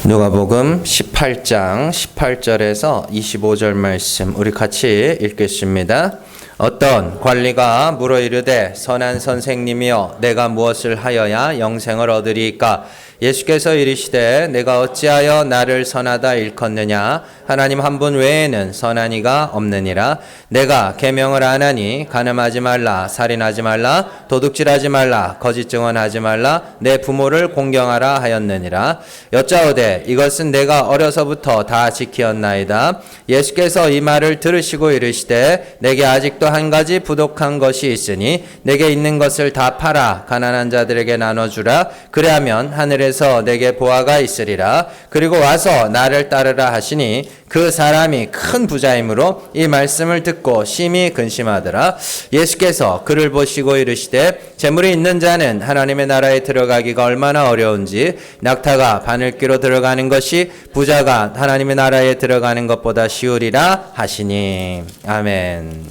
누가복음 18장 18절에서 25절 말씀 우리 같이 읽겠습니다. 어떤 관리가 물어 이르되 선한 선생님이여 내가 무엇을 하여야 영생을 얻으리이까? 예수께서 이르시되 내가 어찌하여 나를 선하다 일컫느냐? 하나님 한 분 외에는 선한 이가 없느니라. 내가 계명을 안 하니 간음하지 말라, 살인하지 말라, 도둑질하지 말라, 거짓 증언하지 말라, 내 부모를 공경하라 하였느니라. 여짜오되 이것은 내가 어려서부터 다 지키었나이다. 예수께서 이 말을 들으시고 이르시되 내게 아직도 한 가지 부족한 것이 있으니 내게 있는 것을 다 팔아 가난한 자들에게 나눠주라. 그리하면 하늘에서 내게 보화가 있으리라. 그리고 와서 나를 따르라 하시니 그 사람이 큰 부자이므로 이 말씀을 듣고 심히 근심하더라. 예수께서 그를 보시고 이르시되 재물이 있는 자는 하나님의 나라에 들어가기가 얼마나 어려운지 낙타가 바늘귀로 들어가는 것이 부자가 하나님의 나라에 들어가는 것보다 쉬우리라 하시니. 아멘.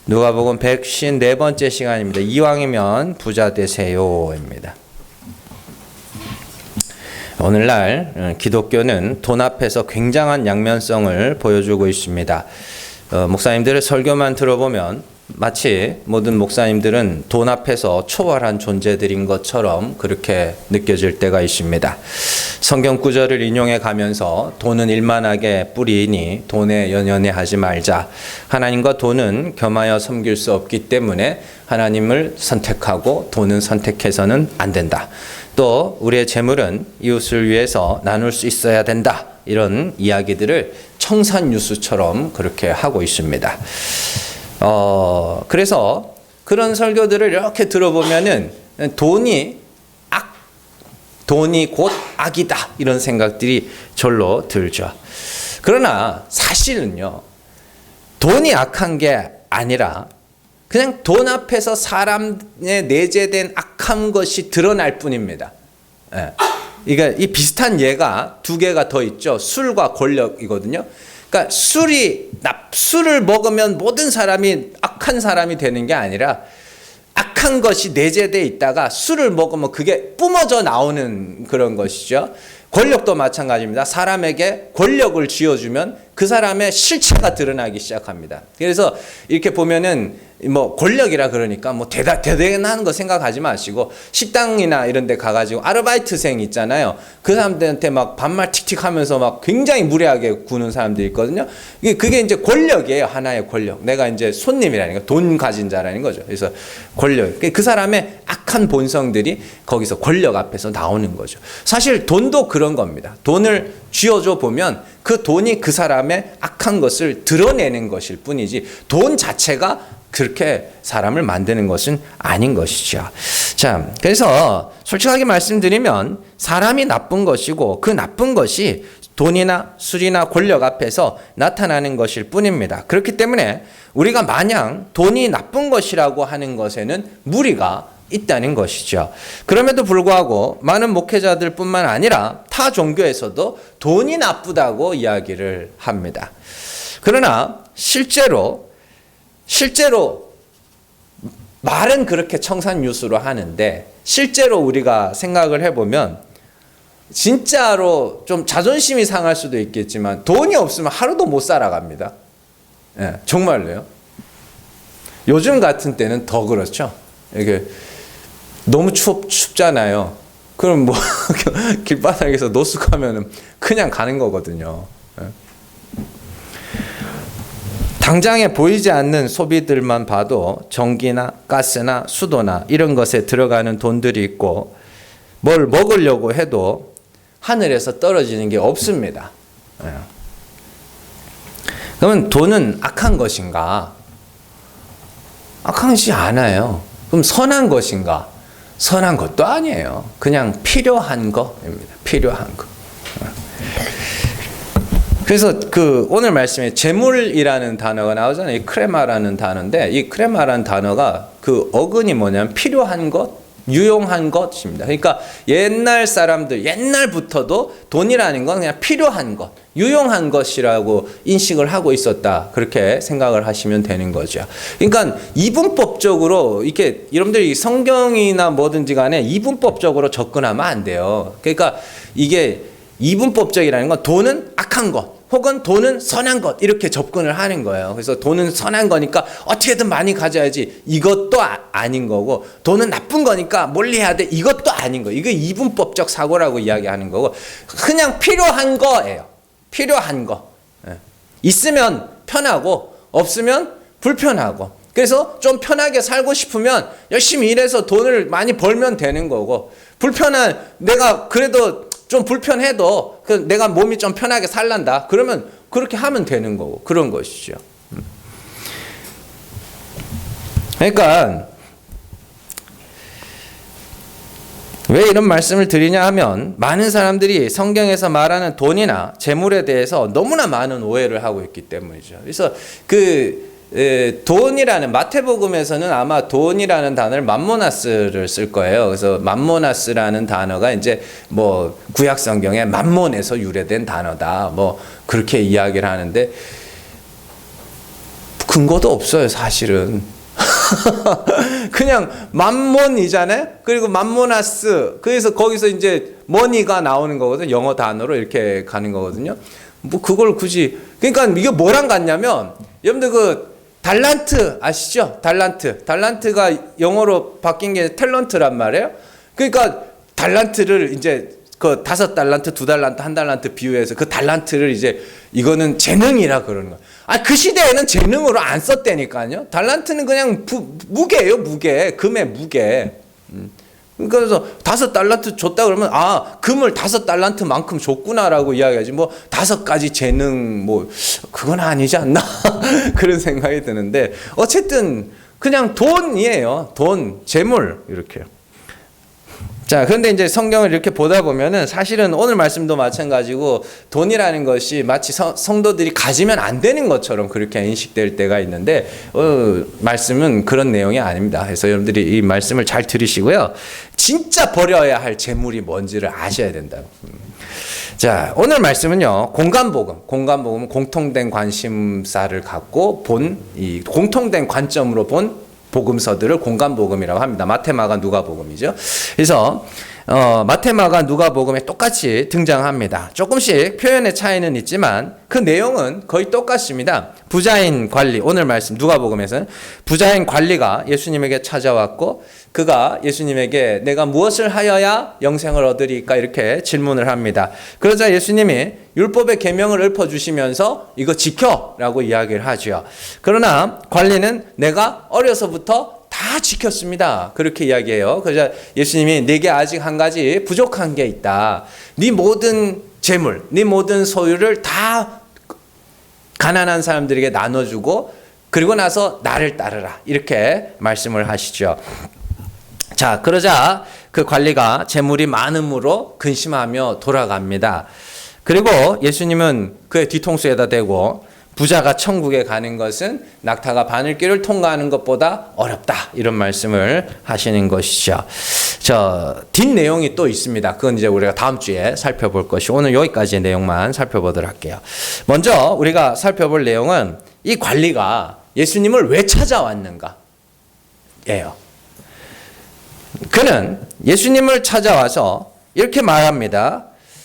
누가복음 154번째 시간입니다. 이왕이면 부자 되세요입니다. 오늘날 기독교는 돈 앞에서 굉장한 양면성을 보여주고 있습니다. 목사님들의 설교만 들어보면 마치 모든 목사님들은 돈 앞에서 초월한 존재들인 것처럼 그렇게 느껴질 때가 있습니다. 성경 구절을 인용해 가면서 돈은 일만하게 뿌리이니 돈에 연연해하지 말자. 하나님과 돈은 겸하여 섬길 수 없기 때문에 하나님을 선택하고 돈은 선택해서는 안 된다. 또 우리의 재물은 이웃을 위해서 나눌 수 있어야 된다. 이런 이야기들을 청산유수처럼 그렇게 하고 있습니다. 그래서 그런 설교들을 이렇게 들어보면은 돈이 곧 악이다. 이런 생각들이 절로 들죠. 그러나 사실은요, 돈이 악한 게 아니라 그냥 돈 앞에서 사람의 내재된 악한 것이 드러날 뿐입니다. 예. 그러니까 이 비슷한 예가 두 개가 더 있죠. 술과 권력이거든요. 그러니까 술을 먹으면 모든 사람이 악한 사람이 되는 게 아니라 악한 것이 내재되어 있다가 술을 먹으면 그게 뿜어져 나오는 그런 것이죠. 권력도 마찬가지입니다. 사람에게 권력을 쥐어주면 그 사람의 실체가 드러나기 시작합니다. 그래서 이렇게 보면은 뭐 권력이라 그러니까 뭐 대단한 거 생각하지 마시고 식당이나 이런 데 가가지고 아르바이트생 있잖아요. 그 사람들한테 막 반말 틱틱 하면서 막 굉장히 무례하게 구는 사람들이 있거든요. 그게 이제 권력이에요. 하나의 권력. 내가 이제 손님이라는 거, 돈 가진 자라는 거죠. 그래서 권력. 그 사람의 악한 본성들이 거기서 권력 앞에서 나오는 거죠. 사실 돈도 그런 겁니다. 돈을 쥐어줘 보면 그 돈이 그 사람의 악한 것을 드러내는 것일 뿐이지 돈 자체가 그렇게 사람을 만드는 것은 아닌 것이죠. 자, 그래서 솔직하게 말씀드리면 사람이 나쁜 것이고 그 나쁜 것이 돈이나 술이나 권력 앞에서 나타나는 것일 뿐입니다. 그렇기 때문에 우리가 마냥 돈이 나쁜 것이라고 하는 것에는 무리가 있다는 것이죠. 그럼에도 불구하고 많은 목회자들 뿐만 아니라 타 종교에서도 돈이 나쁘다고 이야기를 합니다. 그러나 실제로 말은 그렇게 청산유수로 하는데 실제로 우리가 생각을 해보면 진짜로 좀 자존심이 상할 수도 있겠지만 돈이 없으면 하루도 못 살아갑니다. 예, 정말로요. 요즘 같은 때는 더 그렇죠. 이게 너무 춥잖아요. 그럼 뭐 길바닥에서 노숙하면 그냥 가는 거거든요. 예. 당장에 보이지 않는 소비들만 봐도 전기나 가스나 수도나 이런 것에 들어가는 돈들이 있고 뭘 먹으려고 해도 하늘에서 떨어지는 게 없습니다. 그러면 돈은 악한 것인가? 악한 것이 않아요. 그럼 선한 것인가? 선한 것도 아니에요. 그냥 필요한 것입니다. 필요한 것. 그래서 오늘 말씀에 재물이라는 단어가 나오잖아요. 이 크레마라는 단어인데 이 크레마라는 단어가 그 어근이 뭐냐면 필요한 것, 유용한 것입니다. 그러니까 옛날 사람들, 옛날부터도 돈이라는 건 그냥 필요한 것, 유용한 것이라고 인식을 하고 있었다. 그렇게 생각을 하시면 되는 거죠. 그러니까 이분법적으로 이렇게 여러분들이 성경이나 뭐든지 간에 이분법적으로 접근하면 안 돼요. 그러니까 이게 이분법적이라는 건 돈은 악한 것 혹은 돈은 선한 것 이렇게 접근을 하는 거예요. 그래서 돈은 선한 거니까 어떻게든 많이 가져야지 이것도 아닌 거고, 돈은 나쁜 거니까 멀리해야 돼 이것도 아닌 거. 이게 이분법적 사고라고 이야기하는 거고, 그냥 필요한 거예요. 필요한 거. 있으면 편하고 없으면 불편하고, 그래서 좀 편하게 살고 싶으면 열심히 일해서 돈을 많이 벌면 되는 거고, 불편한 내가 그래도 좀 불편해도 내가 몸이 좀 편하게 살란다 그러면 그렇게 하면 되는 거고, 그런 것이죠. 그러니까 왜 이런 말씀을 드리냐 하면, 많은 사람들이 성경에서 말하는 돈이나 재물에 대해서 너무나 많은 오해를 하고 있기 때문이죠. 그래서 돈이라는, 마태복음에서는 아마 돈이라는 단어를 맘모나스를 쓸 거예요. 그래서 맘모나스라는 단어가 이제 뭐 구약 성경에 맘몬에서 유래된 단어다 뭐 그렇게 이야기를 하는데, 근거도 없어요 사실은. 그냥 맘몬이잖아요. 그리고 맘모나스, 그래서 거기서 이제 머니가 나오는 거거든요. 영어 단어로 이렇게 가는 거거든요. 뭐 그걸 굳이, 그러니까 이게 뭐랑 같냐면, 여러분들 달란트 아시죠? 달란트가 영어로 바뀐 게 탤런트란 말이에요. 그러니까 달란트를 이제 그 5달란트, 2달란트, 1달란트 비유해서 그 달란트를 이제 이거는 재능이라 그러는 거예요. 그 시대에는 재능으로 안 썼다니까요. 달란트는 그냥 무게예요, 무게. 금의 무게. 그래서 5달란트 줬다 그러면 금을 5달란트만큼 줬구나라고 이야기하지, 뭐 5가지 재능 뭐 그건 아니지 않나 그런 생각이 드는데, 어쨌든 그냥 돈이에요. 돈, 재물 이렇게요. 자, 그런데 이제 성경을 이렇게 보다 보면은 사실은 오늘 말씀도 마찬가지고 돈이라는 것이 마치 성도들이 가지면 안 되는 것처럼 그렇게 인식될 때가 있는데, 말씀은 그런 내용이 아닙니다. 그래서 여러분들이 이 말씀을 잘 들으시고요. 진짜 버려야 할 재물이 뭔지를 아셔야 된다고. 자, 오늘 말씀은요, 공간복음은 공통된 관심사를 갖고 이 공통된 관점으로 본 복음서들을 공간복음이라고 합니다. 마태, 마가, 누가복음이죠. 그래서 마태, 마가, 누가복음에 똑같이 등장합니다. 조금씩 표현의 차이는 있지만 그 내용은 거의 똑같습니다. 부자인 관리, 오늘 말씀 누가복음에서는 부자인 관리가 예수님에게 찾아왔고, 그가 예수님에게 내가 무엇을 하여야 영생을 얻으리까 이렇게 질문을 합니다. 그러자 예수님이 율법의 계명을 읊어주시면서 이거 지켜라고 이야기를 하죠. 그러나 관리는 내가 어려서부터 다 지켰습니다. 그렇게 이야기해요. 그래서 예수님이 내게 아직 한 가지 부족한 게 있다. 네 모든 재물, 네 모든 소유를 다 가난한 사람들에게 나눠주고 그리고 나서 나를 따르라. 이렇게 말씀을 하시죠. 자, 그러자 그 관리가 재물이 많음으로 근심하며 돌아갑니다. 그리고 예수님은 그의 뒤통수에다 대고 부자가 천국에 가는 것은 낙타가 바늘길을 통과하는 것보다 어렵다. 이런 말씀을 하시는 것이죠. 뒷내용이 또 있습니다. 그건 이제 우리가 다음 주에 살펴볼 것이, 오늘 여기까지의 내용만 살펴보도록 할게요. 먼저 우리가 살펴볼 내용은 이 관리가 예수님을 왜 찾아왔는가 예요. 그는 예수님을 찾아와서 이렇게 말합니다.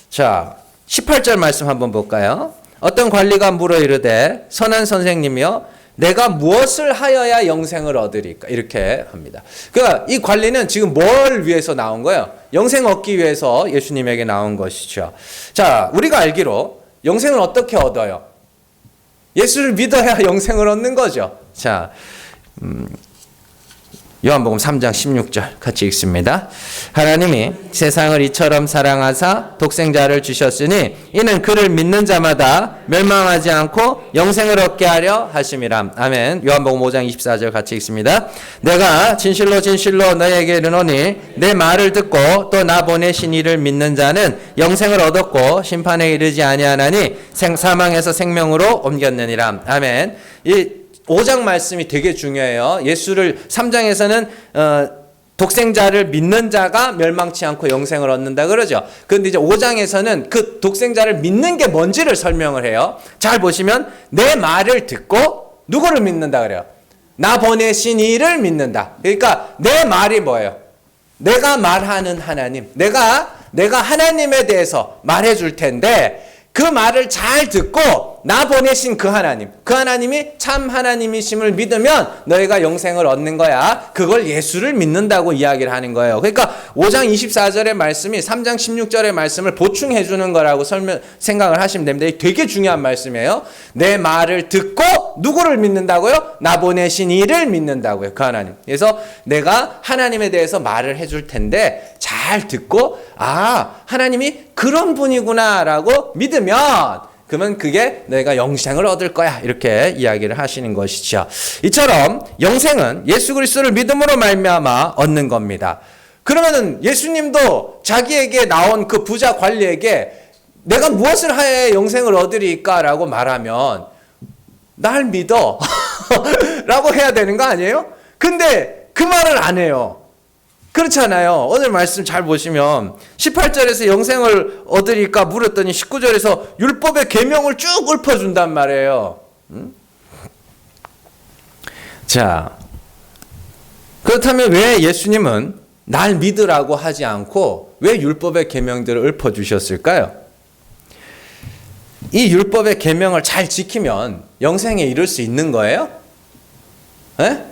자, 18절 말씀 한번 볼까요? 어떤 관리가 물어 이르되 선한 선생님이여 내가 무엇을 하여야 영생을 얻으리까? 이렇게 합니다. 그러니까 이 관리는 지금 뭘 위해서 나온 거예요? 영생 얻기 위해서 예수님에게 나온 것이죠. 자, 우리가 알기로 영생을 어떻게 얻어요? 예수를 믿어야 영생을 얻는 거죠. 자, 요한복음 3장 16절 같이 읽습니다. 하나님이 세상을 이처럼 사랑하사 독생자를 주셨으니 이는 그를 믿는 자마다 멸망하지 않고 영생을 얻게 하려 하심이라. 아멘. 요한복음 5장 24절 같이 읽습니다. 내가 진실로 진실로 너희에게 이르노니 내 말을 듣고 또 나 보내신 이를 믿는 자는 영생을 얻었고 심판에 이르지 아니하나니 사망에서 생명으로 옮겼느니라. 아멘. 이 5장 말씀이 되게 중요해요. 예수를 3장에서는 독생자를 믿는 자가 멸망치 않고 영생을 얻는다 그러죠. 그런데 이제 5장에서는 그 독생자를 믿는 게 뭔지를 설명을 해요. 잘 보시면 내 말을 듣고 누구를 믿는다 그래요? 나 보내신 이를 믿는다. 그러니까 내 말이 뭐예요? 내가 말하는 하나님, 내가 내가 하나님에 대해서 말해줄 텐데 그 말을 잘 듣고 나 보내신 그 하나님이 참 하나님이심을 믿으면 너희가 영생을 얻는 거야. 그걸 예수를 믿는다고 이야기를 하는 거예요. 그러니까 5장 24절의 말씀이 3장 16절의 말씀을 보충해 주는 거라고 생각을 하시면 됩니다. 이게 되게 중요한 말씀이에요. 내 말을 듣고 누구를 믿는다고요? 나 보내신 이를 믿는다고요. 그 하나님. 그래서 내가 하나님에 대해서 말을 해줄 텐데 잘 듣고 하나님이 그런 분이구나라고 믿으면 그러면 그게 너희가 영생을 얻을 거야. 이렇게 이야기를 하시는 것이죠. 이처럼 영생은 예수 그리스도를 믿음으로 말미암아 얻는 겁니다. 그러면은 예수님도 자기에게 나온 그 부자 관리에게 내가 무엇을 하여야 영생을 얻으리까라고 말하면 날 믿어 라고 해야 되는 거 아니에요? 근데 그 말을 안 해요. 그렇잖아요. 오늘 말씀 잘 보시면 18절에서 영생을 얻으리까 물었더니 19절에서 율법의 계명을 쭉 읊어준단 말이에요. 자, 그렇다면 왜 예수님은 날 믿으라고 하지 않고 왜 율법의 계명들을 읊어주셨을까요? 이 율법의 계명을 잘 지키면 영생에 이를 수 있는 거예요? 에?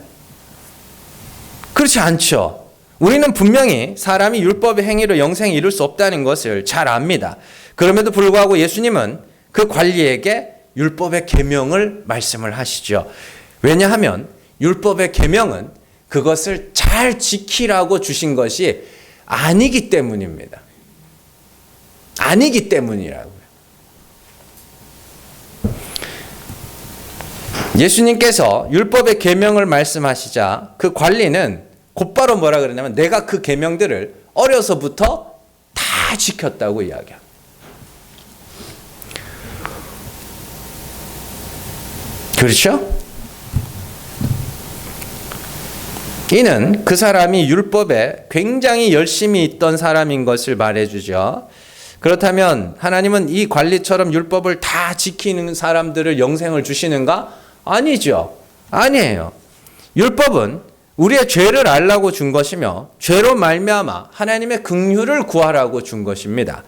그렇지 않죠. 우리는 분명히 사람이 율법의 행위로 영생에 이룰 수 없다는 것을 잘 압니다. 그럼에도 불구하고 예수님은 그 관리에게 율법의 계명을 말씀을 하시죠. 왜냐하면 율법의 계명은 그것을 잘 지키라고 주신 것이 아니기 때문입니다. 아니기 때문이라고요. 예수님께서 율법의 계명을 말씀하시자 그 관리는 곧바로 뭐라 그러냐면 내가 그 계명들을 어려서부터 다 지켰다고 이야기합니다. 그렇죠? 이는 그 사람이 율법에 굉장히 열심히 있던 사람인 것을 말해주죠. 그렇다면 하나님은 이 관리처럼 율법을 다 지키는 사람들을 영생을 주시는가? 아니죠. 아니에요. 율법은 우리의 죄를 알라고 준 것이며 죄로 말미암아 하나님의 긍휼을 구하라고 준 것입니다.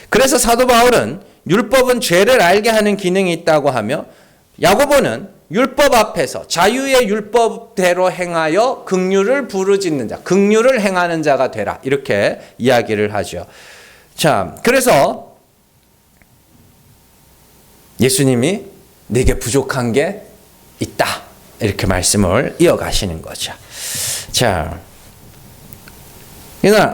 그래서 사도 바울은 율법은 죄를 알게 하는 기능이 있다고 하며 야고보는 율법 앞에서 자유의 율법대로 행하여 긍휼을 부르짖는 자, 긍휼을 행하는 자가 되라 이렇게 이야기를 하죠. 자, 그래서 예수님이 네게 부족한 게 있다 이렇게 말씀을 이어가시는 거죠. 자,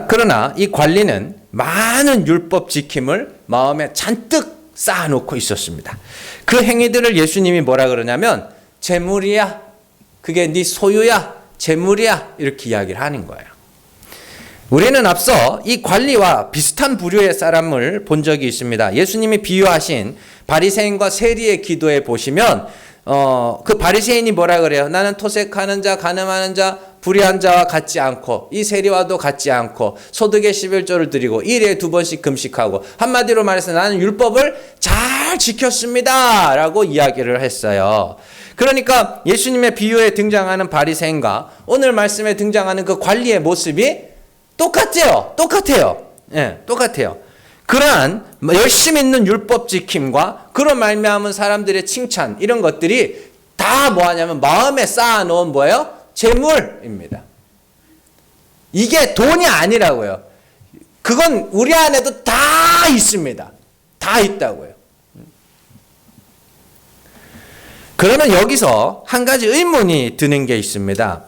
그러나 이 관리는 많은 율법 지킴을 마음에 잔뜩 쌓아놓고 있었습니다. 그 행위들을 예수님이 뭐라 그러냐면 재물이야, 그게 네 소유야, 재물이야 이렇게 이야기를 하는 거예요. 우리는 앞서 이 관리와 비슷한 부류의 사람을 본 적이 있습니다. 예수님이 비유하신 바리새인과 세리의 기도에 보시면 그 바리새인이 뭐라 그래요? 나는 토색하는 자, 가늠하는 자, 불의한 자와 같지 않고 이 세리와도 같지 않고 소득의 11조를 드리고 일에 2번씩 금식하고 한마디로 말해서 나는 율법을 잘 지켰습니다 라고 이야기를 했어요. 그러니까 예수님의 비유에 등장하는 바리새인과 오늘 말씀에 등장하는 그 관리의 모습이 똑같아요. 예, 똑같아요. 그러한 열심히 있는 율법 지킴과 그런 말미암은 사람들의 칭찬 이런 것들이 다 뭐하냐면 마음에 쌓아놓은 뭐예요? 재물입니다. 이게 돈이 아니라고요. 그건 우리 안에도 다 있습니다. 다 있다고요. 그러면 여기서 한 가지 의문이 드는 게 있습니다.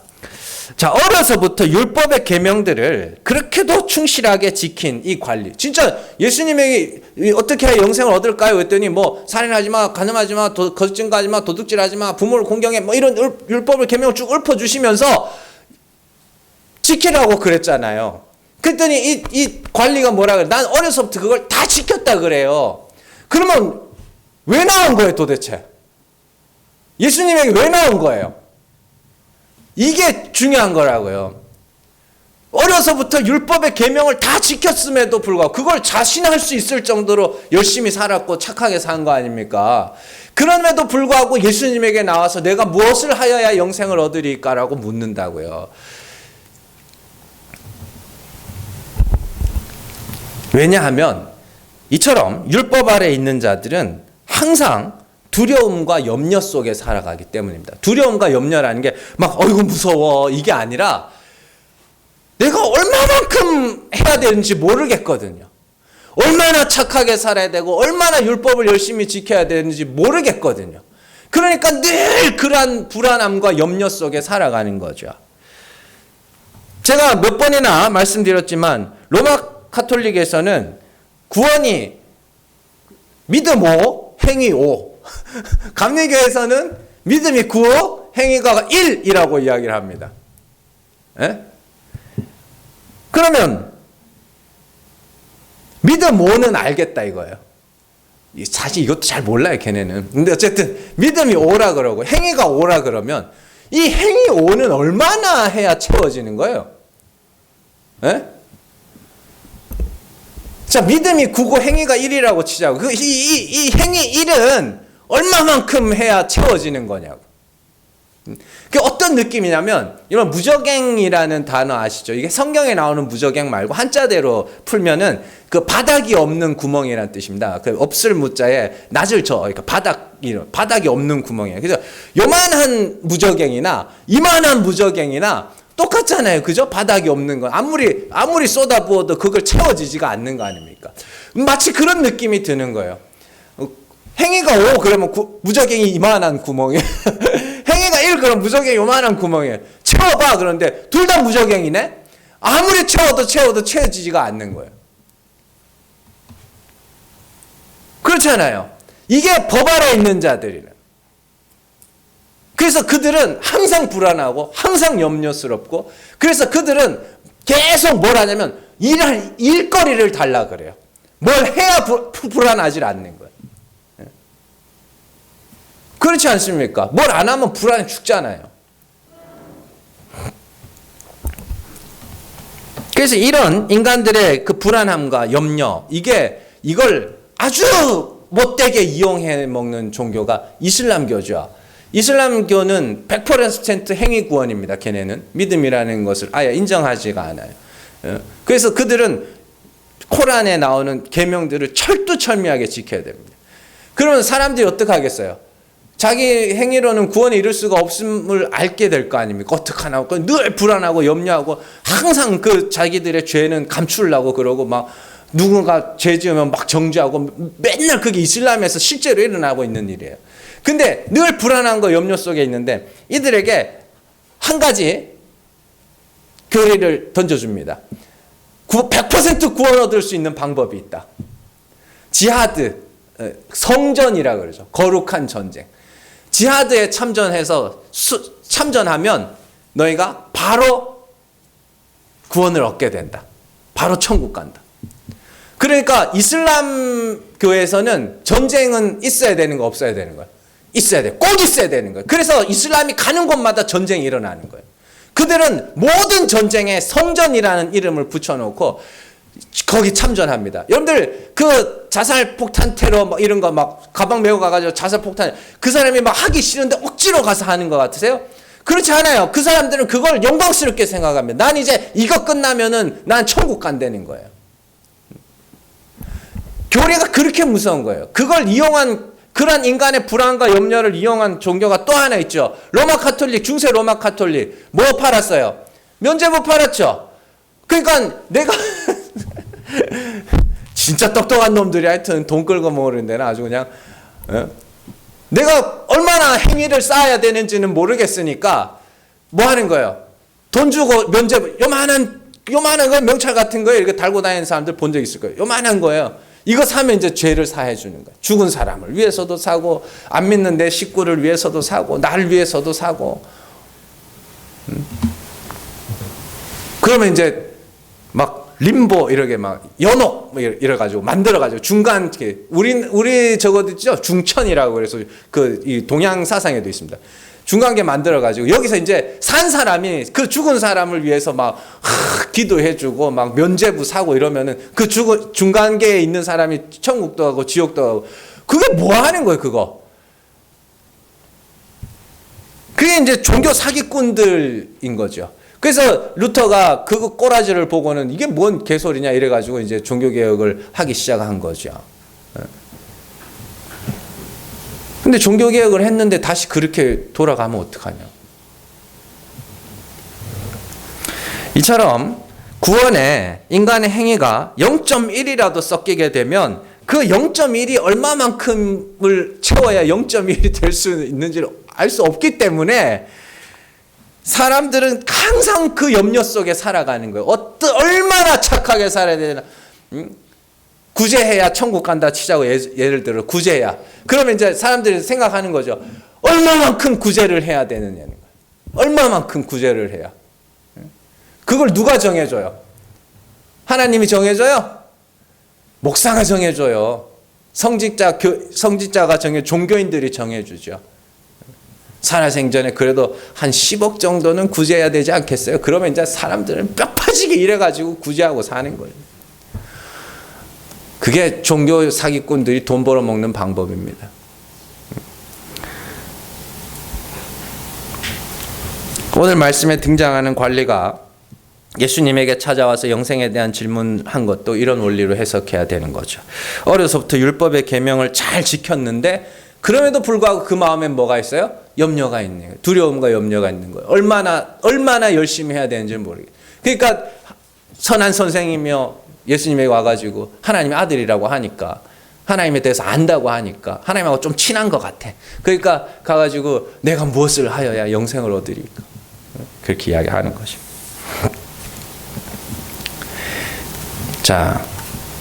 자, 어려서부터 율법의 계명들을 그렇게도 충실하게 지킨 이 관리. 진짜 예수님에게 어떻게 해야 영생을 얻을까요? 했더니 뭐 살인하지 마, 간음하지 마, 거짓 증거하지 마, 도둑질하지 마, 부모를 공경해, 뭐 이런 율법을 계명을 쭉 읊어주시면서 지키라고 그랬잖아요. 그랬더니 이 관리가 뭐라 그래? 난 어려서부터 그걸 다 지켰다 그래요. 그러면 왜 나온 거예요, 도대체? 예수님에게 왜 나온 거예요? 이게 중요한 거라고요. 어려서부터 율법의 계명을 다 지켰음에도 불구하고 그걸 자신할 수 있을 정도로 열심히 살았고 착하게 산 거 아닙니까? 그럼에도 불구하고 예수님에게 나와서 내가 무엇을 하여야 영생을 얻으리까라고 묻는다고요. 왜냐하면 이처럼 율법 아래 있는 자들은 항상 두려움과 염려 속에 살아가기 때문입니다. 두려움과 염려라는 게 막 어이구 무서워 이게 아니라 내가 얼마만큼 해야 되는지 모르겠거든요. 얼마나 착하게 살아야 되고 얼마나 율법을 열심히 지켜야 되는지 모르겠거든요. 그러니까 늘 그러한 불안함과 염려 속에 살아가는 거죠. 제가 몇 번이나 말씀드렸지만 로마 가톨릭에서는 구원이 믿음 5, 행위 5. 감리교에서는 믿음이 9, 행위가 1이라고 이야기를 합니다. 에? 그러면 믿음 5는 알겠다 이거예요. 사실 이것도 잘 몰라요 걔네는. 근데 어쨌든 믿음이 5라 그러고 행위가 5라 그러면 이 행위 5는 얼마나 해야 채워지는 거예요? 에? 자, 믿음이 9고 행위가 1이라고 치자고. 이 행위 1은 얼마만큼 해야 채워지는 거냐고. 그게 어떤 느낌이냐면, 이런 무저갱이라는 단어 아시죠? 이게 성경에 나오는 무저갱 말고 한자대로 풀면은 그 바닥이 없는 구멍이라는 뜻입니다. 그 없을 무자에 낮을 저, 그러니까 바닥이 없는 구멍이에요. 그래서 요만한 무저갱이나 이만한 무저갱이나 똑같잖아요. 그죠? 바닥이 없는 건. 아무리 쏟아부어도 그걸 채워지지가 않는 거 아닙니까? 마치 그런 느낌이 드는 거예요. 행위가 5 그러면 무저갱이 이만한 구멍이에요. 행위가 1 그러면 무저갱이 요만한 구멍이에요. 채워봐 그런데 둘 다 무저갱이네? 아무리 채워도 채워지지가 않는 거예요. 그렇잖아요. 이게 법 아래 있는 자들이는. 그래서 그들은 항상 불안하고 항상 염려스럽고 그래서 그들은 계속 뭘 하냐면 일거리를 달라 그래요. 뭘 해야 불안하지 않는 거예요. 그렇지 않습니까? 뭘 안 하면 불안해 죽잖아요. 그래서 이런 인간들의 그 불안함과 염려 이걸 아주 못되게 이용해 먹는 종교가 이슬람교죠. 이슬람교는 100% 행위 구원입니다. 걔네는 믿음이라는 것을 아예 인정하지가 않아요. 그래서 그들은 코란에 나오는 계명들을 철두철미하게 지켜야 됩니다. 그러면 사람들이 어떻게 하겠어요? 자기 행위로는 구원에 이룰 수가 없음을 알게 될 거 아닙니까? 어떡하나 늘 불안하고 염려하고 항상 그 자기들의 죄는 감추려고 그러고 막 누군가 죄 지으면 막 정죄하고 맨날 그게 이슬람에서 실제로 일어나고 있는 일이에요. 근데 늘 불안한 거 염려 속에 있는데 이들에게 한 가지 교리를 던져줍니다. 100% 구원 얻을 수 있는 방법이 있다. 지하드, 성전이라 그러죠. 거룩한 전쟁. 지하드에 참전하면 너희가 바로 구원을 얻게 된다. 바로 천국 간다. 그러니까 이슬람 교회에서는 전쟁은 있어야 되는 거 없어야 되는 거예요? 있어야 돼. 꼭 있어야 되는 거예요. 그래서 이슬람이 가는 곳마다 전쟁이 일어나는 거예요. 그들은 모든 전쟁에 성전이라는 이름을 붙여놓고 거기 참전합니다. 여러분들 그 자살 폭탄 테러 막 이런 거 막 가방 메고 가가지고 자살 폭탄 그 사람이 막 하기 싫은데 억지로 가서 하는 것 같으세요? 그렇지 않아요. 그 사람들은 그걸 영광스럽게 생각합니다. 난 이제 이거 끝나면은 난 천국 간다는 거예요. 교리가 그렇게 무서운 거예요. 그걸 이용한 그런 인간의 불안과 염려를 이용한 종교가 또 하나 있죠. 로마 가톨릭, 중세 로마 가톨릭 뭐 팔았어요? 면죄부 팔았죠. 그러니까 내가 진짜 똑똑한 놈들이 하여튼 돈 끌고 먹으는 데는 아주 그냥 내가 얼마나 행위를 쌓아야 되는지는 모르겠으니까 뭐 하는 거예요? 돈 주고 면죄부 요만한 거 명찰 같은 거에 이렇게 달고 다니는 사람들 본 적 있을 거예요. 요만한 거예요. 이거 사면 이제 죄를 사해 주는 거예요. 죽은 사람을 위해서도 사고 안 믿는 내 식구를 위해서도 사고 나를 위해서도 사고 그러면 이제 막 림보 이렇게 막 연옥 이래 가지고 만들어 가지고 중간 우리 저거 있죠? 중천이라고 그래서 그 이 동양 사상에도 있습니다. 중간계 만들어 가지고 여기서 이제 산 사람이 그 죽은 사람을 위해서 막 기도해 주고 막 면죄부 사고 이러면은 그 중간계에 있는 사람이 천국도 가고 지옥도 가고 그게 뭐 하는 거예요, 그거? 그게 이제 종교 사기꾼들인 거죠. 그래서 루터가 그 꼬라지를 보고는 이게 뭔 개소리냐 이래가지고 이제 종교개혁을 하기 시작한 거죠. 근데 종교개혁을 했는데 다시 그렇게 돌아가면 어떡하냐. 이처럼 구원에 인간의 행위가 0.1이라도 섞이게 되면 그 0.1이 얼마만큼을 채워야 0.1이 될 수 있는지를 알 수 없기 때문에 사람들은 항상 그 염려 속에 살아가는 거예요. 얼마나 착하게 살아야 되나. 구제해야 천국 간다 치자고 예를 들어 구제해야. 그러면 이제 사람들이 생각하는 거죠. 얼마만큼 구제를 해야 되느냐는 거예요. 얼마만큼 구제를 해야. 그걸 누가 정해줘요? 하나님이 정해줘요? 목사가 정해줘요. 성직자가 종교인들이 정해주죠. 살아생전에 그래도 한 10억 정도는 구제해야 되지 않겠어요? 그러면 이제 사람들은 뼈 빠지게 일해가지고 구제하고 사는 거예요. 그게 종교 사기꾼들이 돈 벌어먹는 방법입니다. 오늘 말씀에 등장하는 관리가 예수님에게 찾아와서 영생에 대한 질문한 것도 이런 원리로 해석해야 되는 거죠. 어려서부터 율법의 계명을 잘 지켰는데 그럼에도 불구하고 그 마음엔 뭐가 있어요? 염려가 있는 거예요. 두려움과 염려가 있는 거예요. 얼마나 열심히 해야 되는지 모르겠어요. 그러니까 선한 선생이며 예수님에게 와가지고 하나님의 아들이라고 하니까 하나님에 대해서 안다고 하니까 하나님하고 좀 친한 것 같아. 그러니까 가가지고 내가 무엇을 하여야 영생을 얻으리까? 그렇게 이야기하는 것입니다. 자,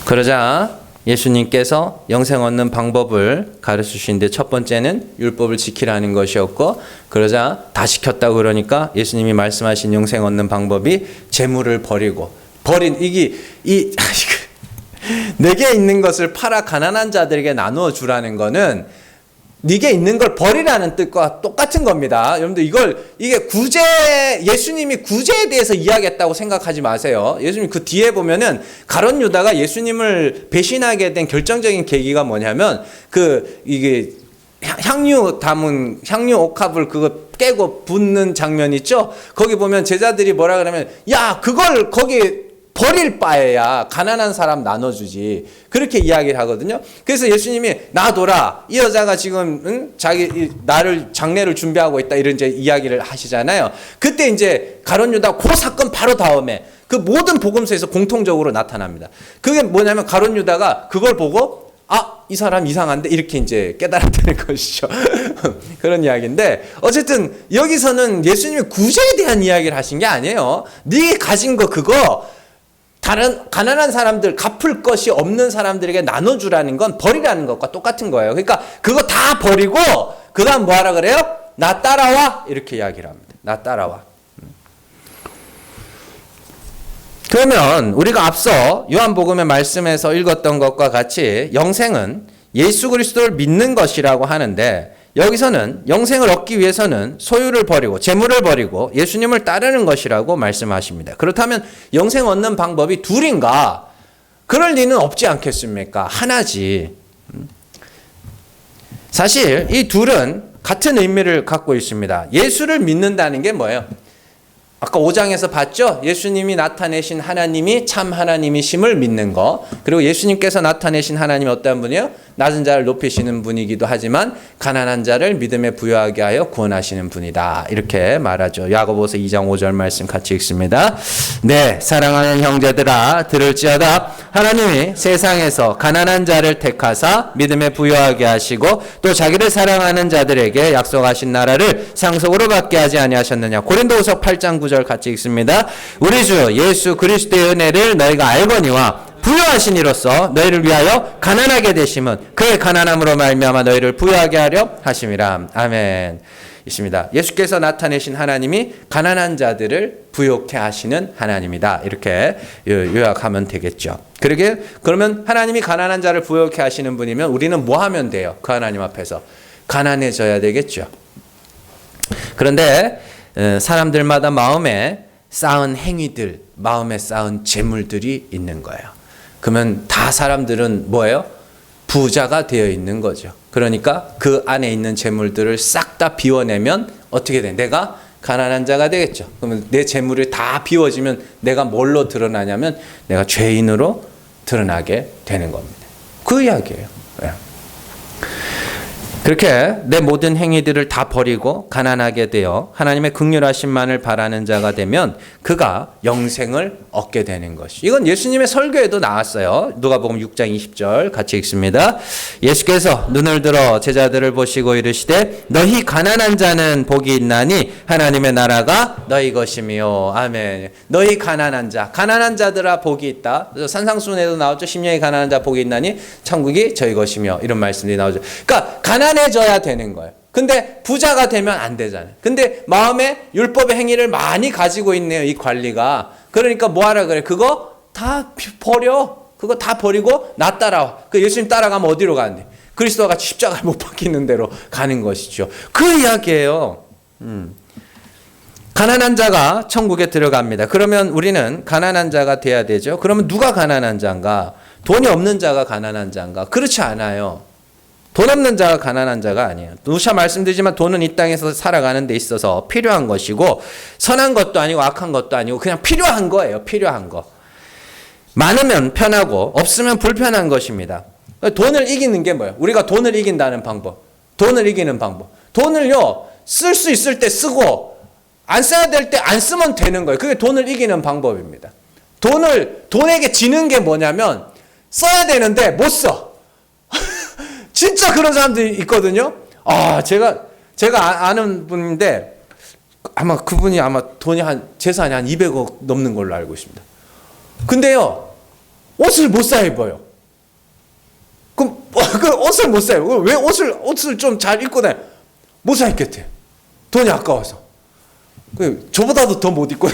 그러자 예수님께서 영생 얻는 방법을 가르쳐 주시는데 첫 번째는 율법을 지키라는 것이었고, 그러자 다 지켰다고 그러니까 예수님이 말씀하신 영생 얻는 방법이 재물을 버리고 내게 있는 것을 팔아 가난한 자들에게 나누어 주라는 거는 네게 있는 걸 버리라는 뜻과 똑같은 겁니다. 여러분들 이게 예수님이 구제에 대해서 이야기했다고 생각하지 마세요. 예수님 그 뒤에 보면은 가룟 유다가 예수님을 배신하게 된 결정적인 계기가 뭐냐면 이게 향유 담은 향유 옥합을 그거 깨고 붓는 장면 있죠? 거기 보면 제자들이 뭐라 그러면 야 그걸 거기 버릴 바에야 가난한 사람 나눠주지. 그렇게 이야기를 하거든요. 그래서 예수님이 놔둬라. 이 여자가 지금 나를 장례를 준비하고 있다. 이런 이제 이야기를 하시잖아요. 그때 이제 가룟 유다 그 사건 바로 다음에 그 모든 복음서에서 공통적으로 나타납니다. 그게 뭐냐면 가룟 유다가 그걸 보고 이 사람 이상한데 이렇게 이제 깨달았다는 것이죠. 그런 이야기인데 어쨌든 여기서는 예수님이 구제에 대한 이야기를 하신 게 아니에요. 네 가진 거 그거 다른 가난한 사람들, 갚을 것이 없는 사람들에게 나눠주라는 건 버리라는 것과 똑같은 거예요. 그러니까 그거 다 버리고 그 다음 뭐 하라 그래요? 나 따라와. 이렇게 이야기를 합니다. 나 따라와. 그러면 우리가 앞서 요한복음의 말씀에서 읽었던 것과 같이 영생은 예수 그리스도를 믿는 것이라고 하는데, 여기서는 영생을 얻기 위해서는 소유를 버리고 재물을 버리고 예수님을 따르는 것이라고 말씀하십니다. 그렇다면 영생 얻는 방법이 둘인가? 그럴 리는 없지 않겠습니까? 하나지. 사실 이 둘은 같은 의미를 갖고 있습니다. 예수를 믿는다는 게 뭐예요? 아까 5장에서 봤죠? 예수님이 나타내신 하나님이 참 하나님이심을 믿는 거. 그리고 예수님께서 나타내신 하나님이 어떤 분이에요? 낮은 자를 높이시는 분이기도 하지만 가난한 자를 믿음에 부여하게 하여 구원하시는 분이다. 이렇게 말하죠. 야고보서 2장 5절 말씀 같이 읽습니다. 네, 사랑하는 형제들아 들을지어다. 하나님이 세상에서 가난한 자를 택하사 믿음에 부여하게 하시고 또 자기를 사랑하는 자들에게 약속하신 나라를 상속으로 받게 하지 아니하셨느냐. 고린도후서 8장 9절 같이 읽습니다. 우리 주 예수 그리스도의 은혜를 너희가 알거니와 부여하신 이로써 너희를 위하여 가난하게 되심은 그의 가난함으로 말미암아 너희를 부여하게 하려 하심이라. 아멘. 있습니다. 예수께서 나타내신 하나님이 가난한 자들을 부욕해 하시는 하나님이다. 이렇게 요약하면 되겠죠. 그러면 하나님이 가난한 자를 부욕해 하시는 분이면 우리는 뭐 하면 돼요? 그 하나님 앞에서 가난해져야 되겠죠. 그런데 사람들마다 마음에 쌓은 행위들, 마음에 쌓은 재물들이 있는 거예요. 그러면 다 사람들은 뭐예요? 부자가 되어 있는 거죠. 그러니까 그 안에 있는 재물들을 싹 다 비워내면 어떻게 돼? 내가 가난한 자가 되겠죠. 그러면 내 재물이 다 비워지면 내가 뭘로 드러나냐면 내가 죄인으로 드러나게 되는 겁니다. 그 이야기예요. 네. 그렇게 내 모든 행위들을 다 버리고 가난하게 되어 하나님의 긍휼하심만을 바라는 자가 되면 그가 영생을 얻게 되는 것이. 이건 예수님의 설교에도 나왔어요. 누가복음 6장 20절 같이 읽습니다. 예수께서 눈을 들어 제자들을 보시고 이르시되 너희 가난한 자는 복이 있나니 하나님의 나라가 너희 것이며. 아멘. 너희 가난한 자, 가난한 자들아 복이 있다. 산상수훈에도 나오죠. 심령이 가난한 자 복이 있나니 천국이 저희 것이며, 이런 말씀이 나오죠. 그러니까 가난해져야 되는 거예요. 근데 부자가 되면 안 되잖아요. 근데 마음에 율법의 행위를 많이 가지고 있네요, 이 관리가. 그러니까 뭐 하라 그래? 그거 다 버려. 그거 다 버리고 나 따라와. 그 예수님 따라가면 어디로 가는데? 그리스도와 같이 십자가를 못 박히는 대로 가는 것이죠. 그 이야기예요. 가난한 자가 천국에 들어갑니다. 그러면 우리는 가난한 자가 돼야 되죠. 그러면 누가 가난한 자인가? 돈이 없는 자가 가난한 자인가? 그렇지 않아요. 돈 없는 자가 가난한 자가 아니에요. 누차 말씀드리지만 돈은 이 땅에서 살아가는 데 있어서 필요한 것이고, 선한 것도 아니고 악한 것도 아니고 그냥 필요한 거예요. 필요한 거. 많으면 편하고 없으면 불편한 것입니다. 돈을 이기는 게 뭐예요? 우리가 돈을 이긴다는 방법. 돈을 이기는 방법. 돈을요, 쓸 수 있을 때 쓰고 안 써야 될 때 안 쓰면 되는 거예요. 그게 돈을 이기는 방법입니다. 돈에게 지는 게 뭐냐면 써야 되는데 못 써. 진짜 그런 사람들이 있거든요. 제가 아는 분인데 아마 그분이 돈이 재산이 한 200억 넘는 걸로 알고 있습니다. 근데요, 옷을 못 사 입어요. 그럼 옷을 못 사 입어요. 왜 옷을 좀 잘 입고 다녀? 못 사 입겠대. 돈이 아까워서. 저보다도 더 못 입고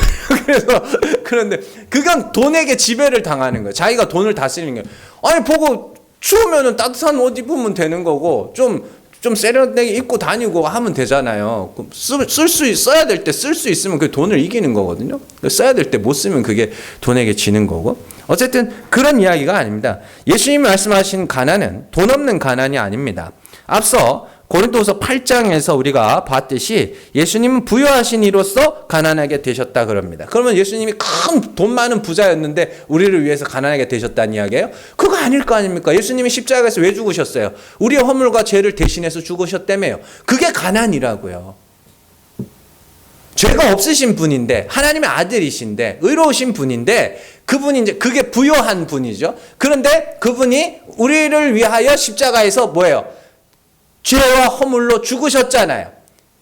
그런데 그건 돈에게 지배를 당하는 거예요. 자기가 돈을 다 쓰는 거예요. 아니 보고 추우면은 따뜻한 옷 입으면 되는 거고, 좀 세련되게 입고 다니고 하면 되잖아요. 써야 될 때 쓸 수 있으면 그 돈을 이기는 거거든요. 써야 될 때 못 쓰면 그게 돈에게 지는 거고. 어쨌든 그런 이야기가 아닙니다. 예수님이 말씀하신 가난은 돈 없는 가난이 아닙니다. 앞서 고린도서 8장에서 우리가 봤듯이 예수님은 부유하신 이로써 가난하게 되셨다 그럽니다. 그러면 예수님이 큰 돈 많은 부자였는데 우리를 위해서 가난하게 되셨다는 이야기예요? 그거 아닐 거 아닙니까? 예수님이 십자가에서 왜 죽으셨어요? 우리의 허물과 죄를 대신해서 죽으셨다며요. 그게 가난이라고요. 죄가 없으신 분인데, 하나님의 아들이신데, 의로우신 분인데, 그분이 이제 그게 부유한 분이죠. 그런데 그분이 우리를 위하여 십자가에서 뭐예요? 죄와 허물로 죽으셨잖아요.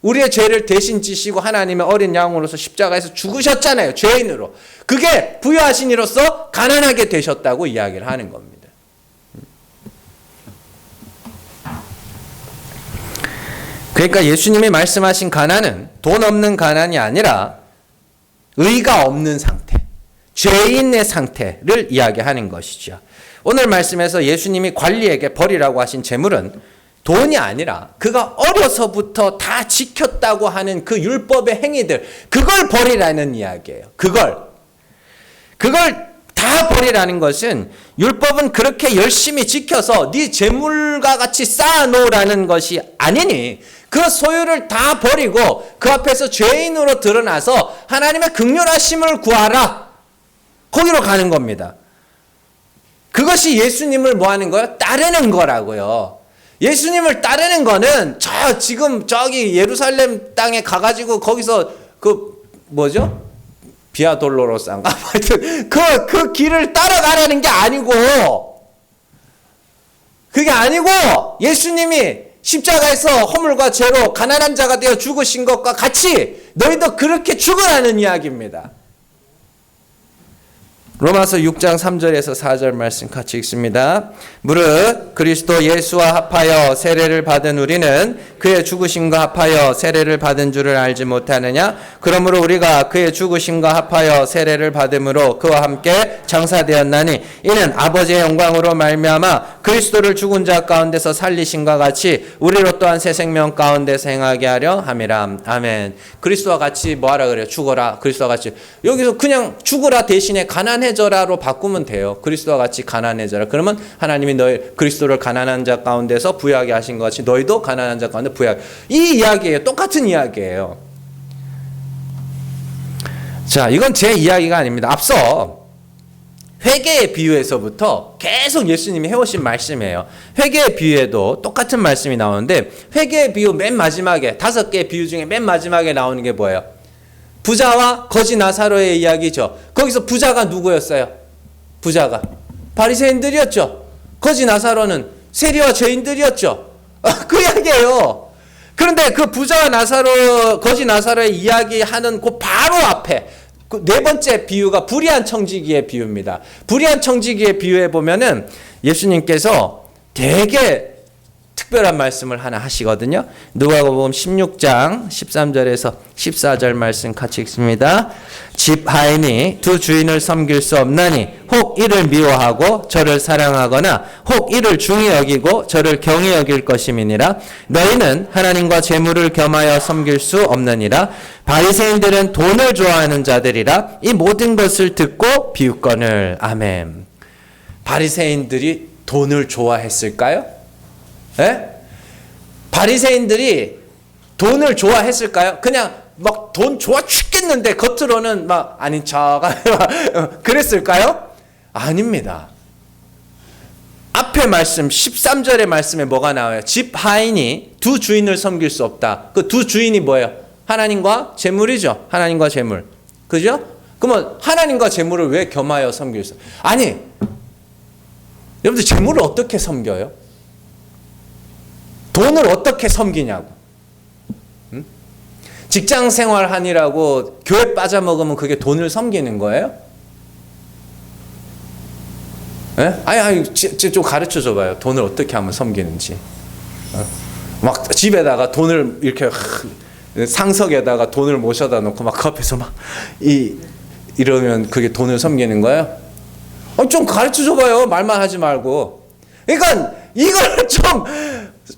우리의 죄를 대신 지시고 하나님의 어린 양으로서 십자가에서 죽으셨잖아요. 죄인으로. 그게 부유하신 이로써 가난하게 되셨다고 이야기를 하는 겁니다. 그러니까 예수님이 말씀하신 가난은 돈 없는 가난이 아니라 의가 없는 상태, 죄인의 상태를 이야기하는 것이죠. 오늘 말씀에서 예수님이 관리에게 버리라고 하신 재물은 돈이 아니라 그가 어려서부터 다 지켰다고 하는 그 율법의 행위들, 그걸 버리라는 이야기예요. 그걸 다 버리라는 것은, 율법은 그렇게 열심히 지켜서 네 재물과 같이 쌓아놓으라는 것이 아니니 그 소유를 다 버리고 그 앞에서 죄인으로 드러나서 하나님의 긍휼하심을 구하라. 거기로 가는 겁니다. 그것이 예수님을 뭐 하는 거예요? 따르는 거라고요. 예수님을 따르는 거는 지금 저기 예루살렘 땅에 가가지고 거기서 비아 돌로로스인가? 하여튼 그 길을 따라가라는 게 아니고, 그게 아니고 예수님이 십자가에서 허물과 죄로 가난한 자가 되어 죽으신 것과 같이 너희도 그렇게 죽으라는 이야기입니다. 로마서 6장 3절에서 4절 말씀 같이 읽습니다. 무릇 그리스도 예수와 합하여 세례를 받은 우리는 그의 죽으심과 합하여 세례를 받은 줄을 알지 못하느냐? 그러므로 우리가 그의 죽으심과 합하여 세례를 받음으로 그와 함께 장사되었나니 이는 아버지의 영광으로 말미암아 그리스도를 죽은 자 가운데서 살리심과 같이 우리로 또한 새 생명 가운데서 행하게 하려 함이라. 아멘. 그리스도와 같이 뭐하라 그래요? 죽어라. 그리스도와 같이. 여기서 그냥 죽으라 대신에 가난해져라로 바꾸면 돼요. 그리스도와 같이 가난해져라. 그러면 하나님이 너희 그리스도를 가난한 자 가운데서 부유하게 하신 것 같이 너희도 가난한 자 가운데 부유하게. 이 이야기예요. 똑같은 이야기예요. 자, 이건 제 이야기가 아닙니다. 앞서 회개의 비유에서부터 계속 예수님이 해오신 말씀이에요. 회개의 비유에도 똑같은 말씀이 나오는데 회개의 비유 맨 마지막에 5개의 비유 중에 맨 마지막에 나오는 게 뭐예요? 부자와 거지 나사로의 이야기죠. 거기서 부자가 누구였어요? 부자가 바리새인들이었죠. 거지 나사로는 세리와 죄인들이었죠. 그 이야기예요. 그런데 그 부자와 나사로, 거지 나사로의 이야기하는 그 바로 앞에 그 네 번째 비유가 불의한 청지기의 비유입니다. 불의한 청지기의 비유에 보면은 예수님께서 되게 특별한 말씀을 하나 하시거든요. 누가복음 16장 13절에서 14절 말씀 같이 읽습니다. 집 하인이 두 주인을 섬길 수 없나니 혹 이를 미워하고 저를 사랑하거나 혹 이를 중히 여기고 저를 경히 여길 것임이니라. 너희는 하나님과 재물을 겸하여 섬길 수 없느니라. 바리새인들은 돈을 좋아하는 자들이라. 이 모든 것을 듣고 비웃거늘. 아멘. 바리새인들이 돈을 좋아했을까요? 예? 바리새인들이 돈을 좋아했을까요? 그냥 막 돈 좋아 죽겠는데 겉으로는 막 아닌 척 그랬을까요? 아닙니다. 앞에 말씀 13절의 말씀에 뭐가 나와요? 집 하인이 두 주인을 섬길 수 없다. 그 두 주인이 뭐예요? 하나님과 재물이죠. 하나님과 재물. 그죠? 그러면 하나님과 재물을 왜 겸하여 섬길 수? 아니, 여러분들 재물을 어떻게 섬겨요? 돈을 어떻게 섬기냐고. 응? 직장 생활 하느라고 교회 빠져먹으면 그게 돈을 섬기는 거예요? 예? 아니, 좀 가르쳐 줘봐요. 돈을 어떻게 하면 섬기는지. 막 집에다가 돈을 이렇게 상석에다가 돈을 모셔다 놓고 막 그 앞에서 막 이러면 그게 돈을 섬기는 거예요? 좀 가르쳐 줘봐요. 말만 하지 말고. 그러니까 이걸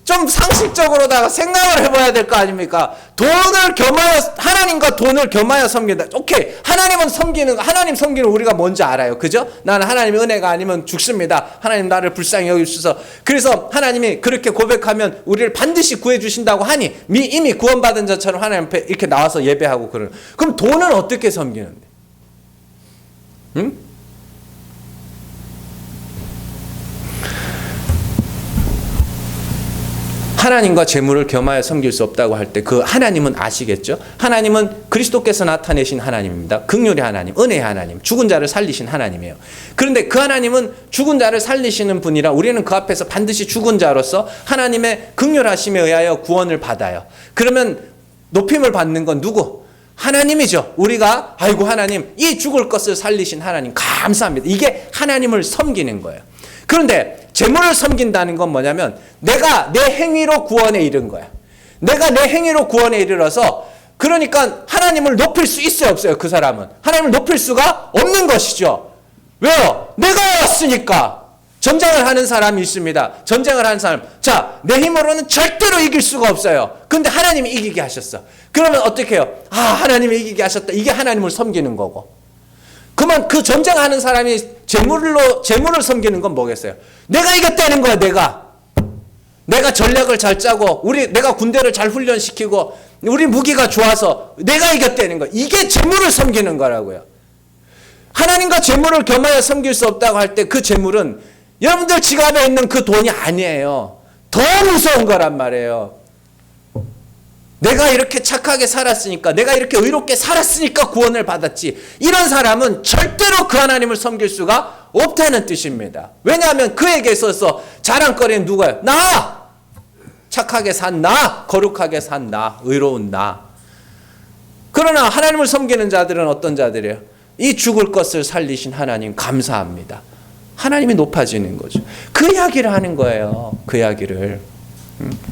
좀 상식적으로다가 생각을 해봐야 될 거 아닙니까? 돈을 겸하여, 하나님과 돈을 겸하여 섬긴다. 오케이. 하나님 섬기는 우리가 뭔지 알아요. 그죠? 나는 하나님의 은혜가 아니면 죽습니다. 하나님 나를 불쌍히 여기셔서. 그래서 하나님이 그렇게 고백하면 우리를 반드시 구해주신다고 하니 이미 구원받은 자처럼 하나님 앞에 이렇게 나와서 예배하고 그러는. 그럼 돈은 어떻게 섬기는데? 응? 하나님과 재물을 겸하여 섬길 수 없다고 할 때 그 하나님은 아시겠죠? 하나님은 그리스도께서 나타내신 하나님입니다. 긍휼의 하나님, 은혜의 하나님, 죽은 자를 살리신 하나님이에요. 그런데 그 하나님은 죽은 자를 살리시는 분이라 우리는 그 앞에서 반드시 죽은 자로서 하나님의 긍휼하심에 의하여 구원을 받아요. 그러면 높임을 받는 건 누구? 하나님이죠. 우리가 아이고 하나님 이 죽을 것을 살리신 하나님 감사합니다. 이게 하나님을 섬기는 거예요. 그런데 재물을 섬긴다는 건 뭐냐면 내가 내 행위로 구원에 이른 거야. 내가 내 행위로 구원에 이르러서 그러니까 하나님을 높일 수 있어요 없어요? 그 사람은 하나님을 높일 수가 없는 것이죠. 왜요? 내가 왔으니까. 전쟁을 하는 사람이 있습니다. 전쟁을 하는 사람. 자, 내 힘으로는 절대로 이길 수가 없어요. 근데 하나님이 이기게 하셨어. 그러면 어떻게 해요? 하나님이 이기게 하셨다. 이게 하나님을 섬기는 거고. 그러면 그 전쟁하는 사람이 재물을 섬기는 건 뭐겠어요? 내가 이겼다는 거야, 내가 전략을 잘 짜고, 내가 군대를 잘 훈련시키고, 우리 무기가 좋아서 내가 이겼다는 거야. 이게 재물을 섬기는 거라고요. 하나님과 재물을 겸하여 섬길 수 없다고 할 때 그 재물은 여러분들 지갑에 있는 그 돈이 아니에요. 더 무서운 거란 말이에요. 내가 이렇게 착하게 살았으니까, 내가 이렇게 의롭게 살았으니까 구원을 받았지. 이런 사람은 절대로 그 하나님을 섬길 수가 없다는 뜻입니다. 왜냐하면 그에게 있어서 자랑거리는 누가요? 나! 착하게 산 나, 거룩하게 산 나, 의로운 나. 그러나 하나님을 섬기는 자들은 어떤 자들이에요? 이 죽을 것을 살리신 하나님 감사합니다. 하나님이 높아지는 거죠. 그 이야기를 하는 거예요. 그 이야기를.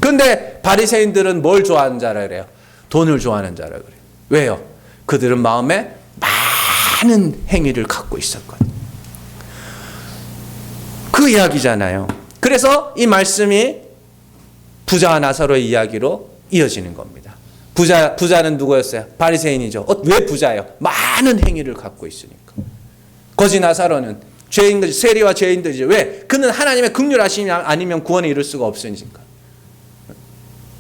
그런데 바리새인들은 뭘 좋아하는 자라 그래요? 돈을 좋아하는 자라 그래요. 왜요? 그들은 마음에 많은 행위를 갖고 있었거든요. 그 이야기잖아요. 그래서 이 말씀이 부자와 나사로의 이야기로 이어지는 겁니다. 부자는 누구였어요? 바리새인이죠. 왜 부자예요? 많은 행위를 갖고 있으니까. 거지 나사로는 죄인들, 세리와 죄인들이죠. 왜? 그는 하나님의 긍휼하심이 아니면 구원에 이를 수가 없으니까.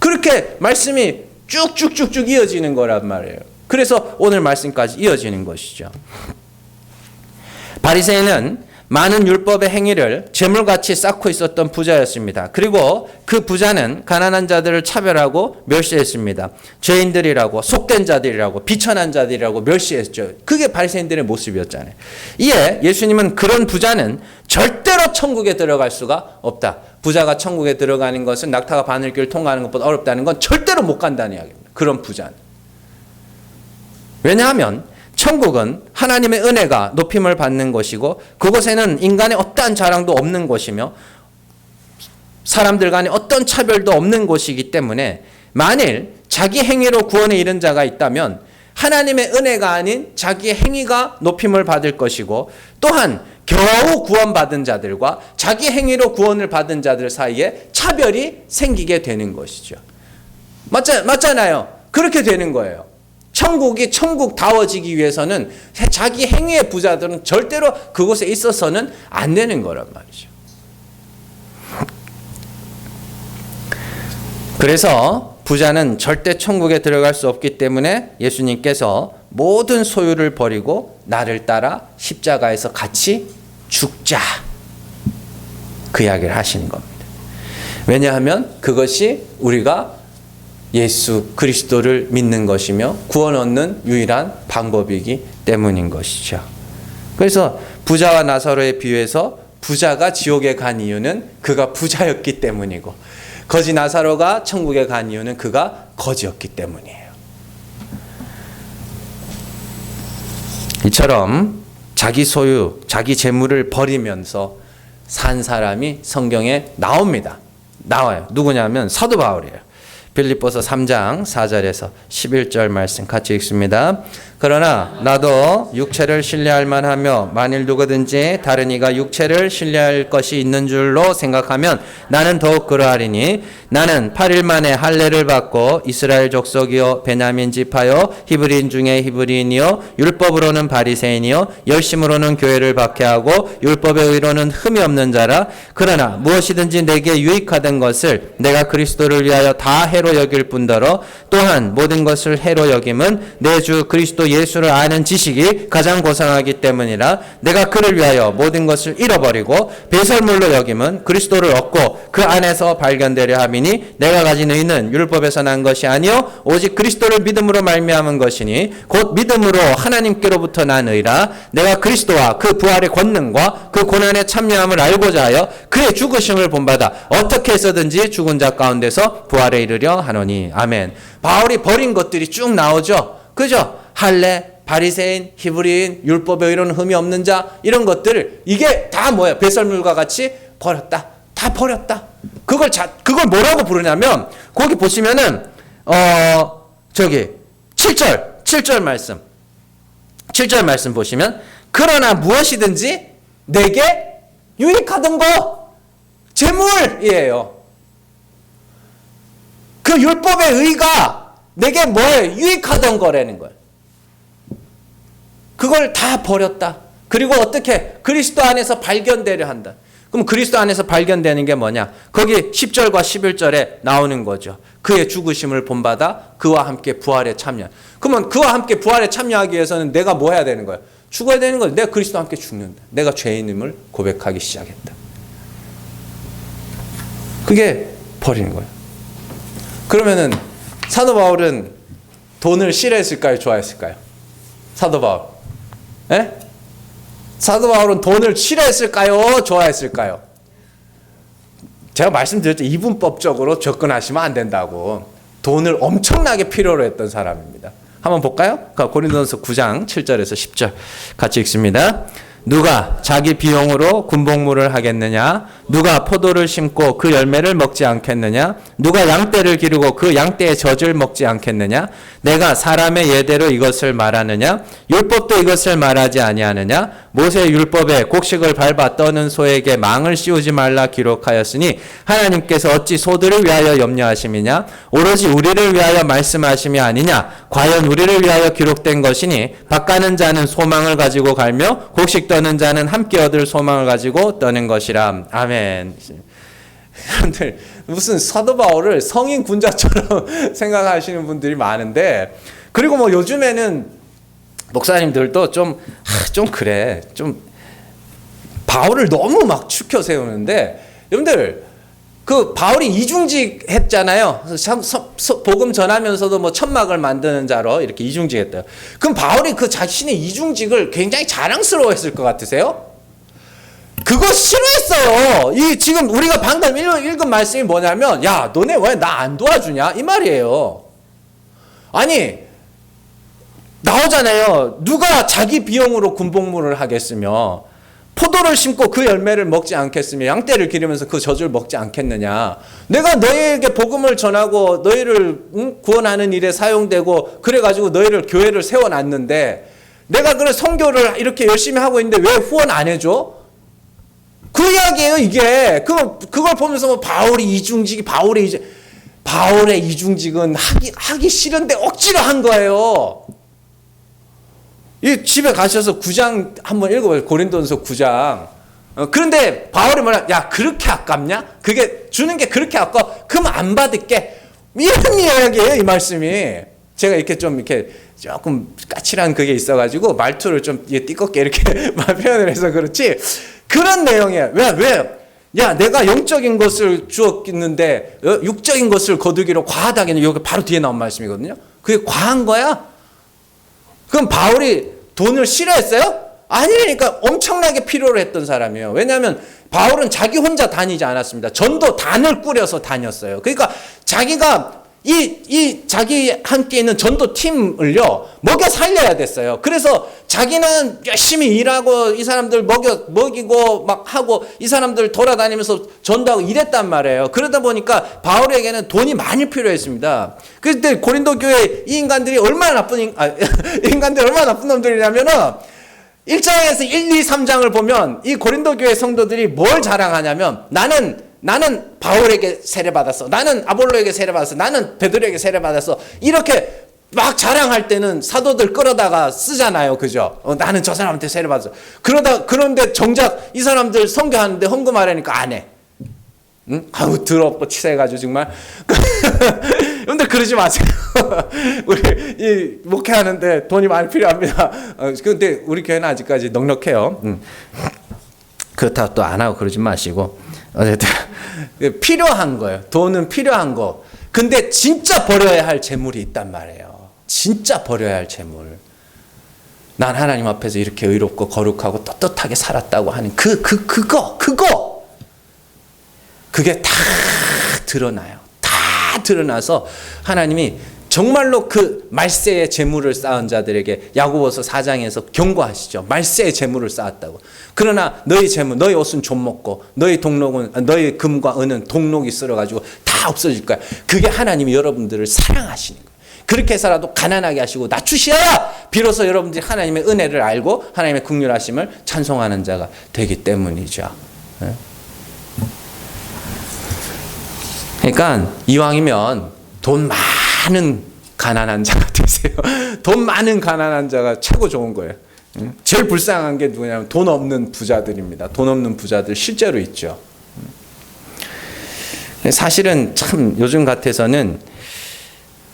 그렇게 말씀이 쭉쭉쭉쭉 이어지는 거란 말이에요. 그래서 오늘 말씀까지 이어지는 것이죠. 바리새인은 많은 율법의 행위를 재물같이 쌓고 있었던 부자였습니다. 그리고 그 부자는 가난한 자들을 차별하고 멸시했습니다. 죄인들이라고, 속된 자들이라고, 비천한 자들이라고 멸시했죠. 그게 바리새인들의 모습이었잖아요. 이에 예수님은 그런 부자는 절대로 천국에 들어갈 수가 없다. 부자가 천국에 들어가는 것은 낙타가 바늘길을 통과하는 것보다 어렵다는 건 절대로 못 간다는 이야기입니다. 그런 부자는. 왜냐하면 천국은 하나님의 은혜가 높임을 받는 것이고 그곳에는 인간의 어떠한 자랑도 없는 곳이며 사람들 간에 어떤 차별도 없는 곳이기 때문에 만일 자기 행위로 구원에 이른 자가 있다면 하나님의 은혜가 아닌 자기의 행위가 높임을 받을 것이고 또한 겨우 구원받은 자들과 자기 행위로 구원을 받은 자들 사이에 차별이 생기게 되는 것이죠. 맞잖아요. 그렇게 되는 거예요. 천국이 천국다워지기 위해서는 자기 행위의 부자들은 절대로 그곳에 있어서는 안 되는 거란 말이죠. 그래서 부자는 절대 천국에 들어갈 수 없기 때문에 예수님께서 모든 소유를 버리고 나를 따라 십자가에서 같이 죽자. 그 이야기를 하시는 겁니다. 왜냐하면 그것이 우리가 예수 그리스도를 믿는 것이며 구원 얻는 유일한 방법이기 때문인 것이죠. 그래서 부자와 나사로에 비유해서 부자가 지옥에 간 이유는 그가 부자였기 때문이고 거지 나사로가 천국에 간 이유는 그가 거지였기 때문이에요. 이처럼 자기 소유, 자기 재물을 버리면서 산 사람이 성경에 나와요. 누구냐면 사도 바울이에요. 빌립보서 3장 4절에서 11절 말씀 같이 읽습니다. 그러나 나도 육체를 신뢰할 만하며 만일 누구든지 다른 이가 육체를 신뢰할 것이 있는 줄로 생각하면 나는 더욱 그러하리니 나는 8일 만에 할례를 받고 이스라엘 족속이요 베냐민 지파요 히브리인 중에 히브리인이요 율법으로는 바리새인이요 열심으로는 교회를 박해하고 율법의 의로는 흠이 없는 자라. 그러나 무엇이든지 내게 유익하던 것을 내가 그리스도를 위하여 다 해로 여길 뿐더러 또한 모든 것을 해로 여김은 내 주 그리스도 예수를 아는 지식이 가장 고상하기 때문이라. 내가 그를 위하여 모든 것을 잃어버리고 배설물로 여김은 그리스도를 얻고 그 안에서 발견되려 함이니 내가 가진 의는 율법에서 난 것이 아니요 오직 그리스도를 믿음으로 말미암은 것이니 곧 믿음으로 하나님께로부터 난 의라. 내가 그리스도와 그 부활의 권능과 그 고난에 참여함을 알고자 하여 그의 죽으심을 본받아 어떻게 해서든지 죽은 자 가운데서 부활에 이르려 하노니. 아멘. 바울이 버린 것들이 쭉 나오죠. 그죠? 할례, 바리새인, 히브리인, 율법에 의로는 흠이 없는 자, 이런 것들을 이게 다 뭐야? 배설물과 같이 버렸다. 다 버렸다. 그걸 뭐라고 부르냐면 거기 보시면은 7절 말씀. 7절 말씀 보시면 그러나 무엇이든지 내게 유익하던 거 재물이에요. 그 율법의 의가 내게 뭐예요? 유익하던 거라는 거예요. 그걸 다 버렸다. 그리고 어떻게? 그리스도 안에서 발견되려 한다. 그럼 그리스도 안에서 발견되는 게 뭐냐? 거기 10절과 11절에 나오는 거죠. 그의 죽으심을 본받아 그와 함께 부활에 참여. 그러면 그와 함께 부활에 참여하기 위해서는 내가 뭐 해야 되는 거예요? 죽어야 되는 거예요. 내가 그리스도와 함께 죽는다. 내가 죄인임을 고백하기 시작했다. 그게 버리는 거예요. 그러면은 사도 바울은 돈을 싫어했을까요? 좋아했을까요? 사도 바울. 예? 사도 바울은 돈을 싫어했을까요? 좋아했을까요? 제가 말씀드렸죠. 이분법적으로 접근하시면 안 된다고. 돈을 엄청나게 필요로 했던 사람입니다. 한번 볼까요? 고린도전서 9장 7절에서 10절 같이 읽습니다. 누가 자기 비용으로 군복무를 하겠느냐? 누가 포도를 심고 그 열매를 먹지 않겠느냐? 누가 양떼를 기르고 그 양떼의 젖을 먹지 않겠느냐? 내가 사람의 예대로 이것을 말하느냐? 율법도 이것을 말하지 아니하느냐? 모세 율법에 곡식을 밟아 떠는 소에게 망을 씌우지 말라 기록하였으니 하나님께서 어찌 소들을 위하여 염려하심이냐? 오로지 우리를 위하여 말씀하심이 아니냐? 과연 우리를 위하여 기록된 것이니 밭가는 자는 소망을 가지고 갈며 곡식 떠는 자는 함께 얻을 소망을 가지고 떠는 것이라. 아멘. 여러분들 무슨 사도 바울을 성인 군자처럼 생각하시는 분들이 많은데, 그리고 뭐 요즘에는 목사님들도 좀 그래, 좀 바울을 너무 막 추켜 세우는데, 여러분들 그 바울이 이중직 했잖아요. 복음 전하면서도 뭐 천막을 만드는 자로 이렇게 이중직 했대요. 그럼 바울이 그 자신의 이중직을 굉장히 자랑스러워했을 것 같으세요? 그거 싫어했어요. 이 지금 우리가 방금 읽은 말씀이 뭐냐면, 야, 너네 왜 나 안 도와주냐? 이 말이에요. 아니, 나오잖아요. 누가 자기 비용으로 군복무를 하겠으며, 포도를 심고 그 열매를 먹지 않겠으며, 양떼를 기르면서 그 젖을 먹지 않겠느냐? 내가 너희에게 복음을 전하고 너희를 구원하는 일에 사용되고 그래가지고 너희를 교회를 세워놨는데, 내가 그런 선교를 이렇게 열심히 하고 있는데 왜 후원 안 해줘? 그 이야기예요, 이게. 그걸 보면서 뭐 바울의 이중직은 하기 싫은데 억지로 한 거예요. 이 집에 가셔서 9장 한번 읽어봐요. 고린도전서 9장. 그런데 바울이 뭐냐? 야, 그렇게 아깝냐? 그게 주는 게 그렇게 아까워? 그럼 안 받을게. 이런 이야기예요, 이 말씀이. 제가 이렇게 좀 이렇게 조금 까칠한 그게 있어가지고 말투를 좀 띠껍게 이렇게 표현을 해서 그렇지. 그런 내용이에요. 왜? 야, 내가 영적인 것을 주었는데 육적인 것을 거두기로 과하다기는 여기 바로 뒤에 나온 말씀이거든요. 그게 과한 거야? 그럼 바울이 돈을 싫어했어요? 아니니까 엄청나게 필요로 했던 사람이에요. 왜냐하면 바울은 자기 혼자 다니지 않았습니다. 전도단을 꾸려서 다녔어요. 그러니까 자기가 자기 함께 있는 전도 팀을요, 먹여 살려야 됐어요. 그래서 자기는 열심히 일하고 이 사람들 먹이고 막 하고 이 사람들 돌아다니면서 전도하고 이랬단 말이에요. 그러다 보니까 바울에게는 돈이 많이 필요했습니다. 그때 고린도 교회 이 인간들이 얼마나 나쁜 놈들이냐면은 1장에서 1, 2, 3장을 보면 이 고린도 교회 성도들이 뭘 자랑하냐면, 나는 바울에게 세례받았어. 나는 아볼로에게 세례받았어. 나는 베드로에게 세례받았어. 이렇게 막 자랑할 때는 사도들 끌어다가 쓰잖아요. 그죠? 나는 저 사람한테 세례받았어. 그런데 정작 이 사람들 선교하는데 헌금하라니까 안 해. 응? 아우, 더럽고 치사해가지고 정말. 근데 그러지 마세요. 우리 목회하는데 돈이 많이 필요합니다. 근데 우리 교회는 아직까지 넉넉해요. 그렇다고 또 안 하고 그러지 마시고. 어쨌든 필요한 거예요. 돈은 필요한 거. 근데 진짜 버려야 할 재물이 있단 말이에요. 진짜 버려야 할 재물. 난 하나님 앞에서 이렇게 의롭고 거룩하고 떳떳하게 살았다고 하는 그거 그게 다 드러나요. 다 드러나서 하나님이 정말로 그 말세의 재물을 쌓은 자들에게 야고보서 4장에서 경고하시죠. 말세의 재물을 쌓았다고. 그러나 너희 재물, 너희 옷은 좀 먹고 너희 금과 은은 동록이 쓸어가지고 다 없어질 거야. 그게 하나님이 여러분들을 사랑하시는 거예요. 그렇게 해서라도 가난하게 하시고 낮추셔야 비로소 여러분들이 하나님의 은혜를 알고 하나님의 긍휼하심을 찬송하는 자가 되기 때문이죠. 그러니까 이왕이면 돈 많은 가난한 자가 되세요. 돈 많은 가난한 자가 최고 좋은 거예요. 제일 불쌍한 게 누구냐면 돈 없는 부자들입니다. 돈 없는 부자들 실제로 있죠. 사실은 참 요즘 같아서는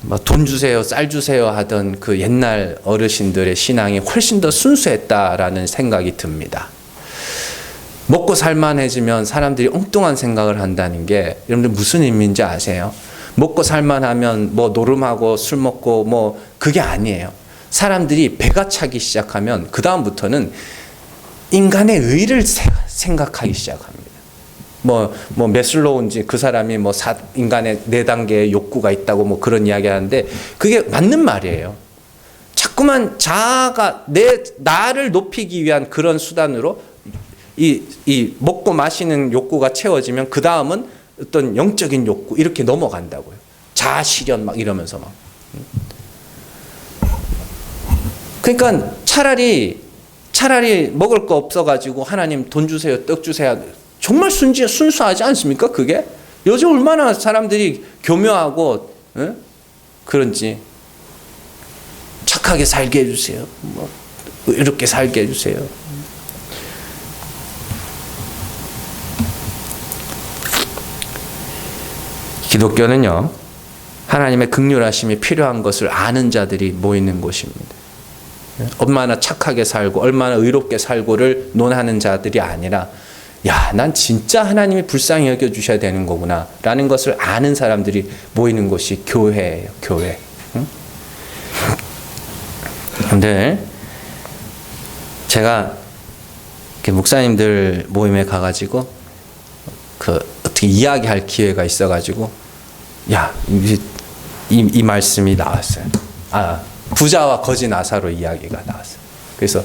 뭐 돈 주세요, 쌀 주세요 하던 그 옛날 어르신들의 신앙이 훨씬 더 순수했다라는 생각이 듭니다. 먹고 살만해지면 사람들이 엉뚱한 생각을 한다는 게 여러분들 무슨 의미인지 아세요? 먹고 살만하면 뭐 노름하고 술 먹고 뭐 그게 아니에요. 사람들이 배가 차기 시작하면 그 다음부터는 인간의 의를 생각하기 시작합니다. 뭐 메슬로우인지 그 사람이 뭐 인간의 4단계의 욕구가 있다고 뭐 그런 이야기 하는데 그게 맞는 말이에요. 자꾸만 나를 높이기 위한 그런 수단으로 이 먹고 마시는 욕구가 채워지면 그 다음은 어떤 영적인 욕구 이렇게 넘어간다고요. 자아 실현 막 이러면서 막. 그러니까 차라리 먹을 거 없어가지고 하나님 돈 주세요, 떡 주세요. 정말 순수하지 않습니까? 그게 요즘 얼마나 사람들이 교묘하고 그런지 착하게 살게 해주세요. 뭐 이렇게 살게 해주세요. 기독교는요, 하나님의 긍휼하심이 필요한 것을 아는 자들이 모이는 곳입니다. 얼마나 착하게 살고 얼마나 의롭게 살고를 논하는 자들이 아니라, 야, 난 진짜 하나님이 불쌍히 여겨주셔야 되는 거구나 라는 것을 아는 사람들이 모이는 곳이 교회예요. 교회. 근데 제가 목사님들 모임에 가가지고 어떻게 이야기할 기회가 있어가지고, 야, 이 말씀이 나왔어요. 부자와 거지 나사로 이야기가 나왔어요. 그래서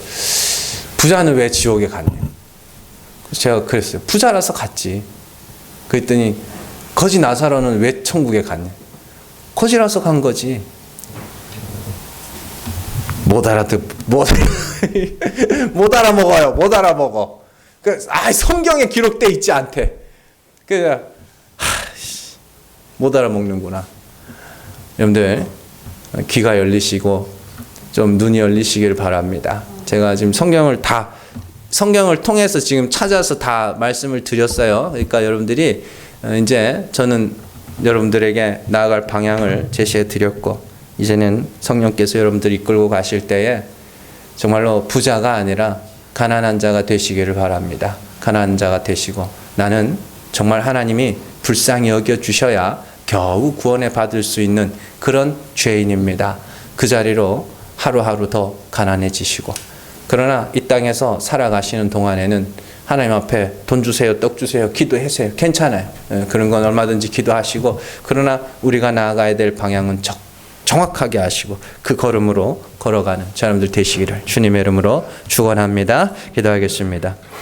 부자는 왜 지옥에 갔냐? 제가 그랬어요. 부자라서 갔지. 그랬더니 거지 나사로는 왜 천국에 갔냐? 거지라서 간 거지. 못 알아먹어요. 못 알아먹어. 성경에 기록돼 있지 않대. 못 알아먹는구나. 여러분들 귀가 열리시고 좀 눈이 열리시기를 바랍니다. 제가 지금 성경을 통해서 지금 찾아서 다 말씀을 드렸어요. 그러니까 여러분들이 이제 저는 여러분들에게 나아갈 방향을 제시해 드렸고, 이제는 성령께서 여러분들 이끌고 가실 때에 정말로 부자가 아니라 가난한 자가 되시기를 바랍니다. 가난한 자가 되시고, 나는 정말 하나님이 불쌍히 여겨 주셔야 겨우 구원에 받을 수 있는 그런 죄인입니다. 그 자리로 하루하루 더 가난해지시고, 그러나 이 땅에서 살아가시는 동안에는 하나님 앞에 돈 주세요, 떡 주세요, 기도하세요. 괜찮아요. 그런 건 얼마든지 기도하시고, 그러나 우리가 나아가야 될 방향은 정확하게 하시고 그 걸음으로 걸어가는 사람들 되시기를 주님의 이름으로 축원합니다. 기도하겠습니다.